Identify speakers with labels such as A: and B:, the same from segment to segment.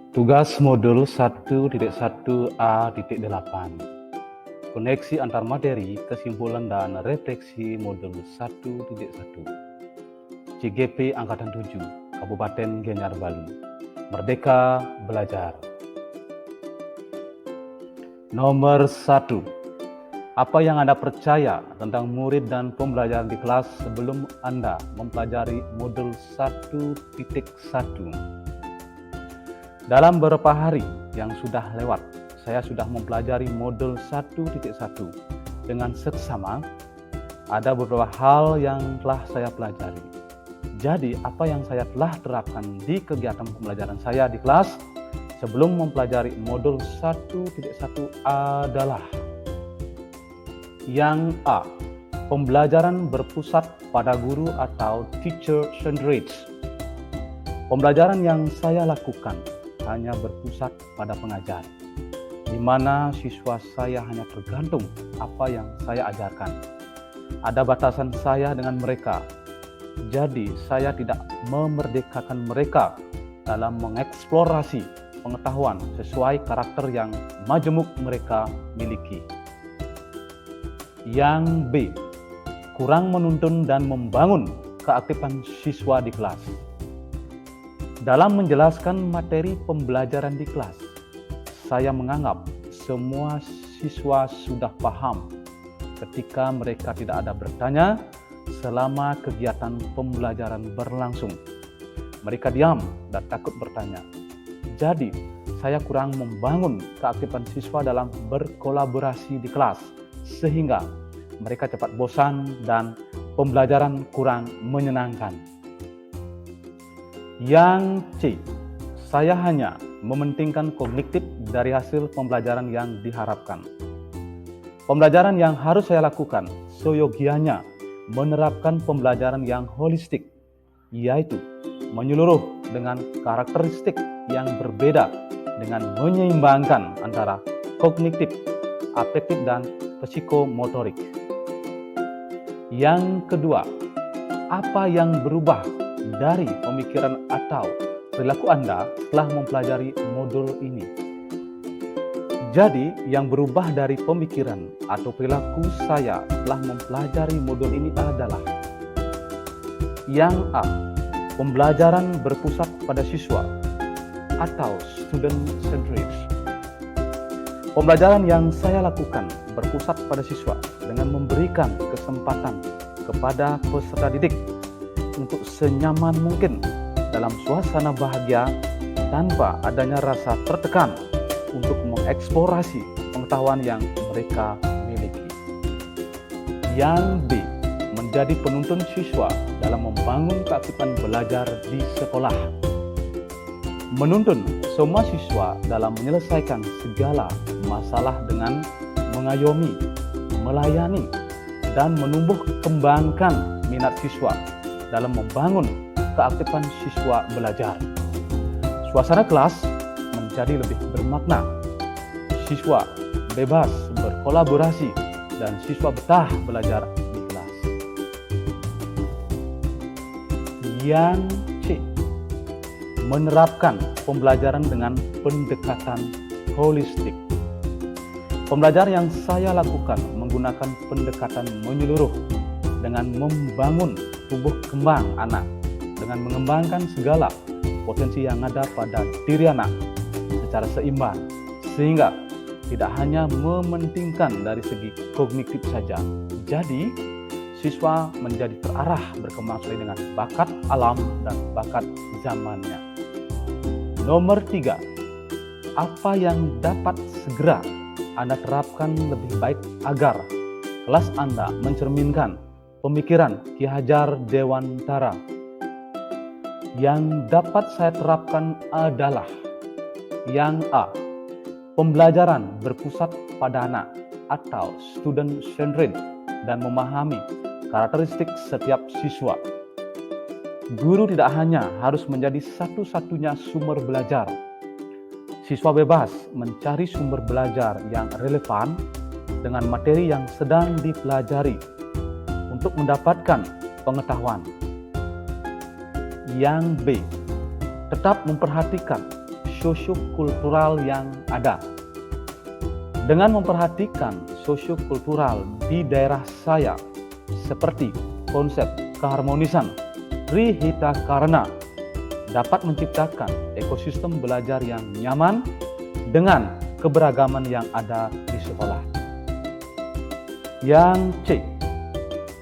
A: Tugas modul 1.1a.8. Koneksi antar materi, kesimpulan dan refleksi modul 1.1. CGP Angkatan 7, Kabupaten Gianyar Bali. Merdeka Belajar. Nomor 1. Apa yang Anda percaya tentang murid dan pembelajaran di kelas sebelum Anda mempelajari modul 1.1? Dalam beberapa hari yang sudah lewat, saya sudah mempelajari modul 1.1 dengan seksama. Ada beberapa hal yang telah saya pelajari. Jadi, apa yang saya telah terapkan di kegiatan pembelajaran saya di kelas sebelum mempelajari modul 1.1 adalah: yang A. Pembelajaran berpusat pada guru atau teacher-centered. Pembelajaran yang saya lakukan hanya berpusat pada pengajar, di mana siswa saya hanya tergantung apa yang saya ajarkan. Ada batasan saya dengan mereka, jadi saya tidak memerdekakan mereka dalam mengeksplorasi pengetahuan sesuai karakter yang majemuk mereka miliki. Yang B. Kurang menuntun dan membangun keaktifan siswa di kelas. Dalam menjelaskan materi pembelajaran di kelas, saya menganggap semua siswa sudah paham ketika mereka tidak ada bertanya selama kegiatan pembelajaran berlangsung. Mereka diam dan takut bertanya. Jadi, saya kurang membangun keaktifan siswa dalam berkolaborasi di kelas, sehingga mereka cepat bosan dan pembelajaran kurang menyenangkan. Yang C. Saya hanya mementingkan kognitif dari hasil pembelajaran yang diharapkan. Pembelajaran yang harus saya lakukan seyogianya menerapkan pembelajaran yang holistik, yaitu menyeluruh dengan karakteristik yang berbeda dengan menyeimbangkan antara kognitif, afektif, dan psikomotorik. Yang kedua, apa yang berubah dari pemikiran atau perilaku Anda setelah mempelajari modul ini? Jadi, yang berubah dari pemikiran atau perilaku saya setelah mempelajari modul ini adalah: yang A. Pembelajaran berpusat pada siswa atau student-centered. Pembelajaran yang saya lakukan berpusat pada siswa dengan memberikan kesempatan kepada peserta didik untuk senyaman mungkin dalam suasana bahagia tanpa adanya rasa tertekan untuk mengeksplorasi pengetahuan yang mereka miliki. Yang B. Menjadi penuntun siswa dalam membangun keaktifan belajar di sekolah. Menuntun semua siswa dalam menyelesaikan segala masalah dengan mengayomi, melayani, dan menumbuh kembangkan minat siswa dalam membangun keaktifan siswa belajar. Suasana kelas menjadi lebih bermakna. Siswa bebas berkolaborasi dan siswa betah belajar di kelas. Yang C. Menerapkan pembelajaran dengan pendekatan holistik. Pembelajaran yang saya lakukan menggunakan pendekatan menyeluruh dengan membangun tumbuh kembang anak, dengan mengembangkan segala potensi yang ada pada diri anak secara seimbang, sehingga tidak hanya mementingkan dari segi kognitif saja. Jadi, siswa menjadi terarah berkembang sesuai dengan bakat alam dan bakat zamannya. Nomor 3. Apa yang dapat segera Anda terapkan lebih baik agar kelas Anda mencerminkan pemikiran Ki Hajar Dewantara? Yang dapat saya terapkan adalah: yang A. Pembelajaran berpusat pada anak atau student-centered dan memahami karakteristik setiap siswa. Guru tidak hanya harus menjadi satu-satunya sumber belajar. Siswa bebas mencari sumber belajar yang relevan dengan materi yang sedang dipelajari untuk mendapatkan pengetahuan. Yang B. Tetap memperhatikan sosiokultural yang ada. Dengan memperhatikan sosiokultural di daerah saya, seperti konsep keharmonisan Trihita Karana, dapat menciptakan ekosistem belajar yang nyaman dengan keberagaman yang ada di sekolah. Yang C,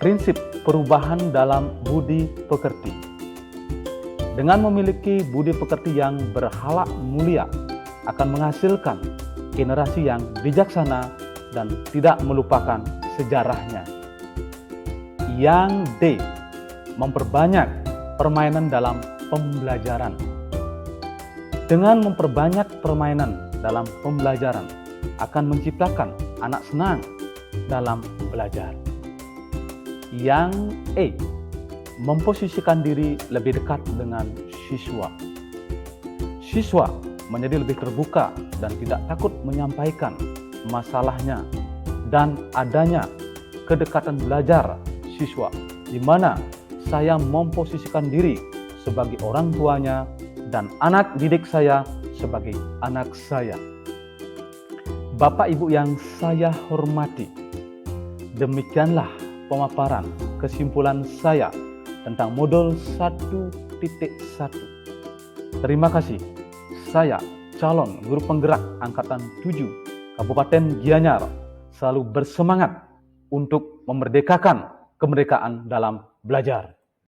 A: prinsip perubahan dalam budi pekerti. Dengan memiliki budi pekerti yang berhalak mulia, akan menghasilkan generasi yang bijaksana dan tidak melupakan sejarahnya. Yang D, memperbanyak permainan dalam pembelajaran. Dengan memperbanyak permainan dalam pembelajaran, akan menciptakan anak senang dalam belajar. Yang E, memposisikan diri lebih dekat dengan siswa. Siswa menjadi lebih terbuka dan tidak takut menyampaikan masalahnya, dan adanya kedekatan belajar siswa, di mana saya memposisikan diri sebagai orang tuanya dan anak didik saya sebagai anak saya. Bapak Ibu yang saya hormati, demikianlah pemaparan kesimpulan saya tentang modul 1.1. Terima kasih. Saya calon guru penggerak Angkatan 7 Kabupaten Gianyar selalu bersemangat untuk memerdekakan kemerdekaan dalam belajar.